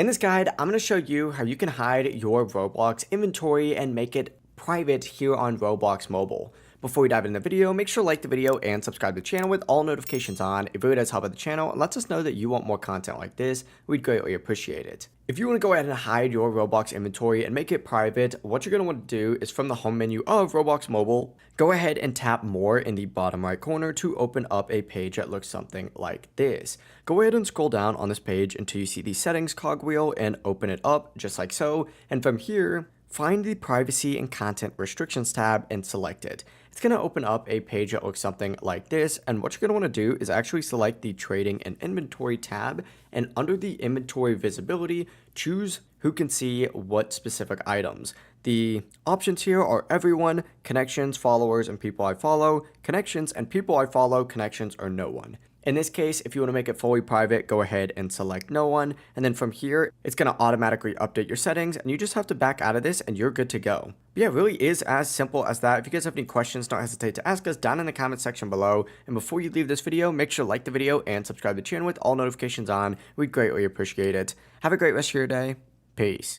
In this guide, I'm going to show you how you can hide your Roblox inventory and make it private here on Roblox Mobile. Before we dive into the video, make sure to like the video and subscribe to the channel with all notifications on. It really does help out the channel and lets us know that you want more content like this. We'd greatly appreciate it. If you want to go ahead and hide your Roblox inventory and make it private, what you're going to want to do is from the home menu of Roblox Mobile, go ahead and tap more in the bottom right corner to open up a page that looks something like this. Go ahead and scroll down on this page until you see the settings cogwheel and open it up just like so. And from here, find the privacy and content restrictions tab and select it. It's going to open up a page that looks something like this, and what you're going to want to do is actually select the trading and inventory tab, and under the inventory visibility, choose who can see what specific items. The options here are everyone, connections, followers, and people I follow, connections, and people I follow, connections, or no one. In this case, if you want to make it fully private, go ahead and select no one. And then from here, it's going to automatically update your settings and you just have to back out of this and you're good to go. But yeah, it really is as simple as that. If you guys have any questions, don't hesitate to ask us down in the comment section below. And before you leave this video, make sure to like the video and subscribe to the channel with all notifications on. We'd greatly appreciate it. Have a great rest of your day. Peace.